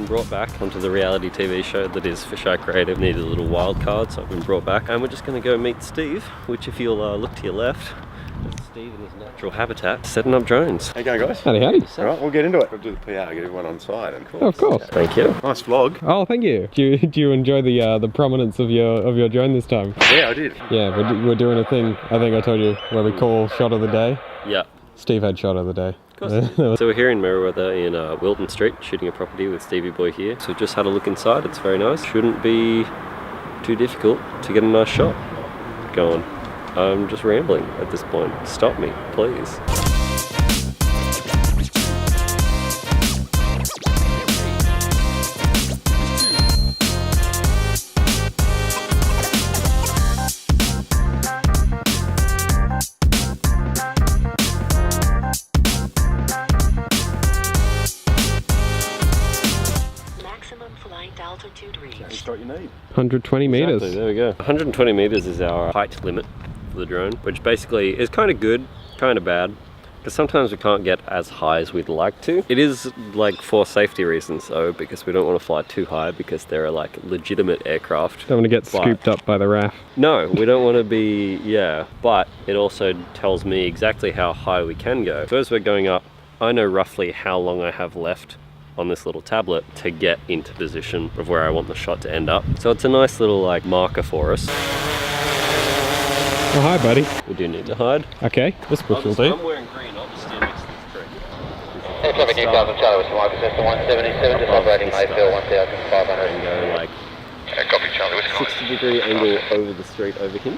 brought back onto the reality TV show that is Fisheye Creative. Needed a little wild card, so I've been brought back. And we're just going to go meet Steve, which if you'll look to your left, that's Steve in his natural habitat, setting up drones. How you going, guys? Howdy, howdy. All right, we'll get into it. We'll do the PR, get everyone on side. And of course. Thank you. Nice vlog. Oh, thank you. Do you enjoy the prominence of your drone this time? Yeah, I did. Yeah, we're doing a thing. I think I told you where we call shot of the day. Yeah. Steve had shot of the day. Of course. So we're here in Merewether in Wilton Street, shooting a property with Stevie Boy here. So just had a look inside. It's very nice. Shouldn't be too difficult to get a nice shot going. I'm just rambling at this point. Stop me, please. Start your need. 120 meters. Exactly, there we go. 120 meters is our height limit for the drone, which basically is kind of good, kind of bad, because sometimes we can't get as high as we'd like to. It is like for safety reasons though, because we don't want to fly too high because there are like legitimate aircraft. Don't want to get scooped up by the RAF. No, we don't want to be, yeah, but it also tells me exactly how high we can go. So as we're going up, I know roughly how long I have left on this little tablet to get into position of where I want the shot to end up. So it's a nice little like marker for us. Oh, hi buddy. We do need to hide. Okay, this bush will do. I'm wearing green, I'll just stand next to this tree. Air traffic Newcastle Charlie with Mike Assessor 177, just operating Mayfield 1500. And go like Copy Charlie with 60-degree angle over the street over him.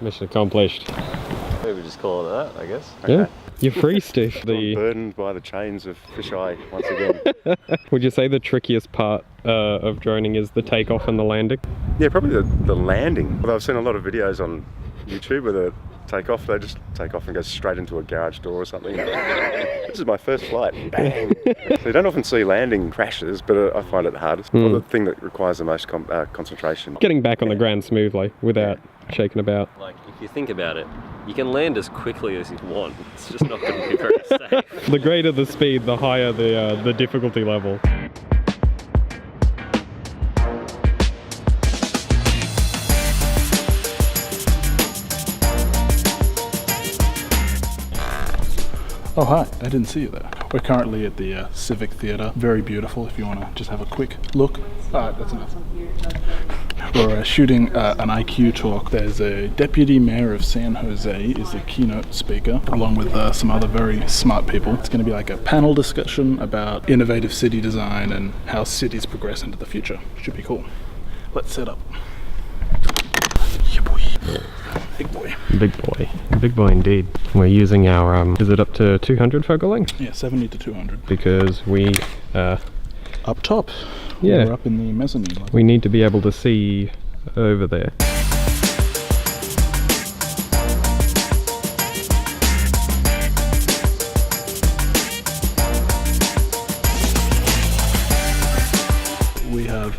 Mission accomplished. Maybe just call it that, I guess. Yeah. You're free, Steve. I'm burdened by the chains of fisheye once again. Would you say the trickiest part of droning is the takeoff and the landing? Yeah, probably the landing. Although I've seen a lot of videos on YouTube where the takeoff, they just take off and go straight into a garage door or something. This is my first flight. Bang! So you don't often see landing crashes, but I find it the hardest. Or the thing that requires the most concentration. Getting back on the ground smoothly without shaking about. Like, if you think about it, you can land as quickly as you want. It's just not going to be very safe. The greater the speed, the higher the difficulty level. Oh hi, I didn't see you there. We're currently at the Civic Theatre. Very beautiful if you want to just have a quick look. Alright, that's enough. We're shooting an IQ talk. There's a Deputy Mayor of San Jose is the keynote speaker, along with some other very smart people. It's going to be like a panel discussion about innovative city design and how cities progress into the future. Should be cool. Let's set up. Yeah, boy. Big boy. Big boy. Big boy indeed. We're using our, is it up to 200 focal length? Yeah, 70 to 200. Because we, Up top. Yeah. We're up in the mezzanine level. we need to be able to see over there. We have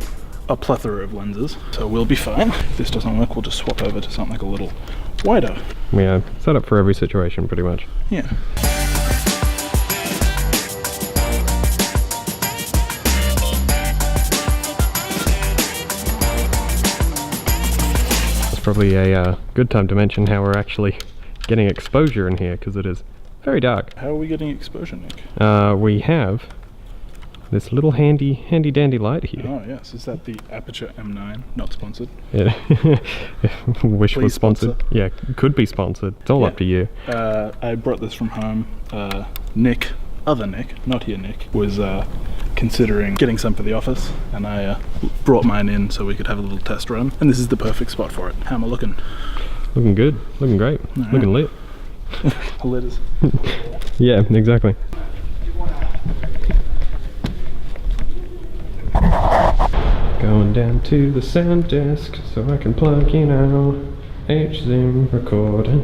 a plethora of lenses, so we'll be fine. If this doesn't work, we'll just swap over to something a little wider. We are set up for every situation pretty much. Yeah. It's probably a good time to mention how we're actually getting exposure in here, because it is very dark. How are we getting exposure, Nick? We have this little handy dandy light here. Oh yes, is that the Aperture M9? Not sponsored. Yeah. Wish was Please sponsored. sponsor. Yeah, could be sponsored. It's all Yeah. up to you. I brought this from home. Nick, other Nick, not here Nick, was considering getting some for the office, and I brought mine in so we could have a little test run, and this is the perfect spot for it. How am I looking? Looking good. Looking great. Alright. Looking lit. The lid is... Yeah, exactly. Going down to the sound desk so I can plug in our HZim recorder.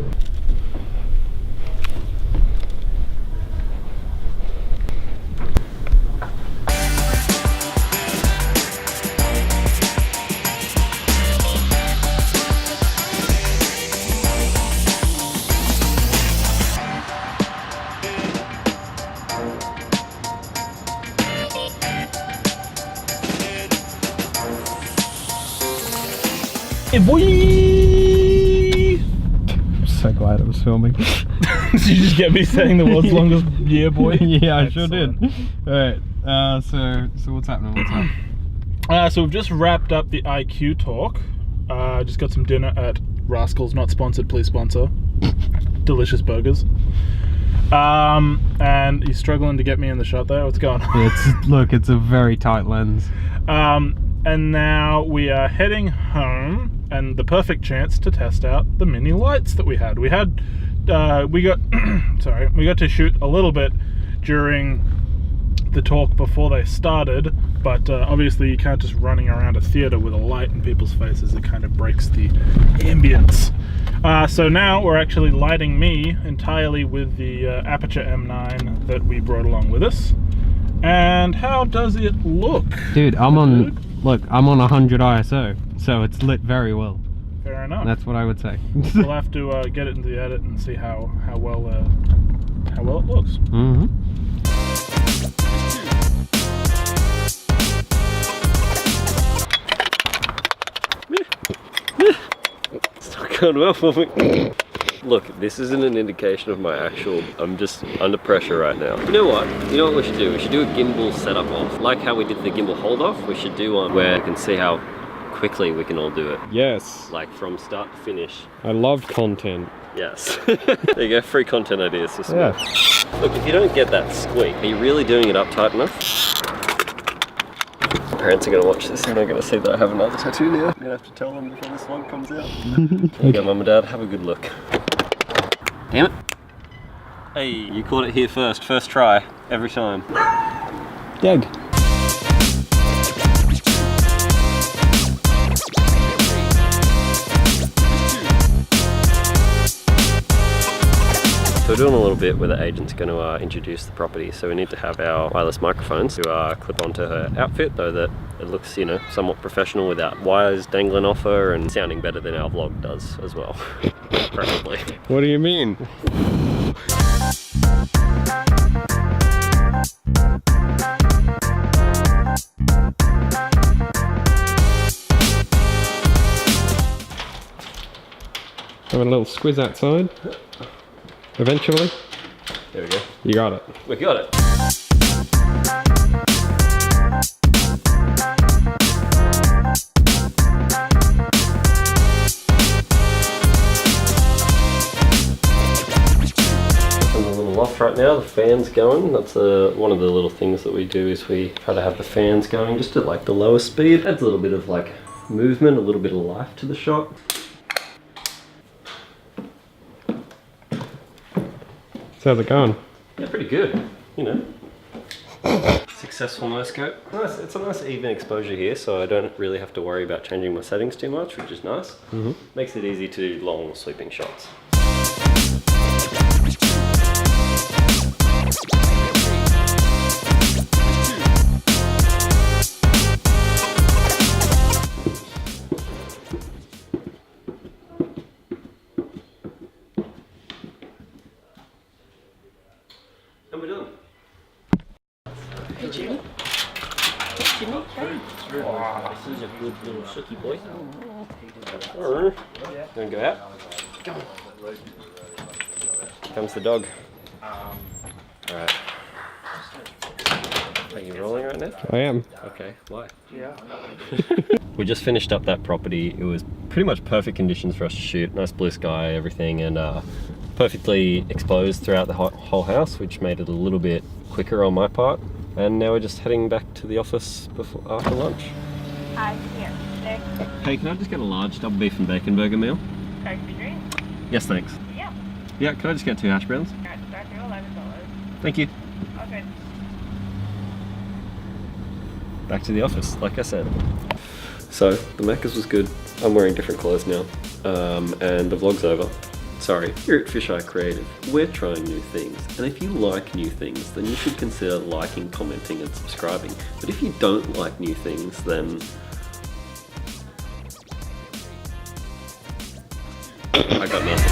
boy! So glad I was filming. Did you just get me saying the world's longest yeah, boy? Yeah, I sure did. Alright, so what's happening? What's up? So we've just wrapped up the IQ talk. Just got some dinner at Rascals, not sponsored, please sponsor. Delicious burgers. And he's struggling to get me in the shot there. What's going on? Look, it's a very tight lens. And now we are heading home, and the perfect chance to test out the mini lights that we had. We got we got to shoot a little bit during the talk before they started, but obviously you can't just running around a theater with a light in people's faces. It kind of breaks the ambience. So now we're actually lighting me entirely with the Aperture M9 that we brought along with us. And how does it look? Dude, I'm on 100 ISO, so it's lit very well. Fair enough. That's what I would say. We'll have to get it into the edit and see how well it looks. Mm-hmm. It's not going well for me. Look, this isn't an indication of my actual, I'm just under pressure right now. You know what we should do? We should do a gimbal setup off. Like how we did the gimbal hold off, we should do one where you can see how quickly we can all do it. Yes. Like from start to finish. I love content. Yes. There you go, free content ideas for some. Yeah. Look, if you don't get that squeak, are you really doing it up tight enough? Parents are going to watch this and they're going to see that I have another tattoo now. I'm going to have to tell them before this vlog comes out. There you go, Mum and Dad, have a good look. Damn it. Hey, you caught it here first. First try, every time. Doug. So we're doing a little bit where the agent's going to introduce the property. So we need to have our wireless microphones to clip onto her outfit, though that it looks, you know, somewhat professional without wires dangling off her and sounding better than our vlog does as well, preferably. What do you mean? Having a little squiz outside. Eventually. There we go. You got it. We got it. In the little loft right now, the fan's going. That's one of the little things that we do is we try to have the fans going just at like the lowest speed. Adds a little bit of like movement, a little bit of life to the shot. How's it going? Yeah, pretty good, you know. Successful no scope. Nice, it's a nice even exposure here, so I don't really have to worry about changing my settings too much, which is nice. Mm-hmm. Makes it easy to do long sweeping shots. And we're done. Hey Jimmy. Jimmy, hey. Wow, he's a good little sooky boy. Gonna go out? Go on. Comes the dog. Alright. Are you rolling right now? I am. Okay, why? Yeah. We just finished up that property. It was pretty much perfect conditions for us to shoot. Nice blue sky, everything, and perfectly exposed throughout the whole house, which made it a little bit quicker on my part. And now we're just heading back to the office after lunch. Hi, here. Nick. Hey, can I just get a large double beef and bacon burger meal? Coke and drink? Yes, thanks. Yeah. Yeah, can I just get 2 hash browns? Alright, start to $11. Thank you. Okay. Back to the office, like I said. So, the Macca's was good. I'm wearing different clothes now. And the vlog's over. Sorry, here at Fisheye Creative, we're trying new things. And if you like new things, then you should consider liking, commenting, and subscribing. But if you don't like new things, then I got nothing.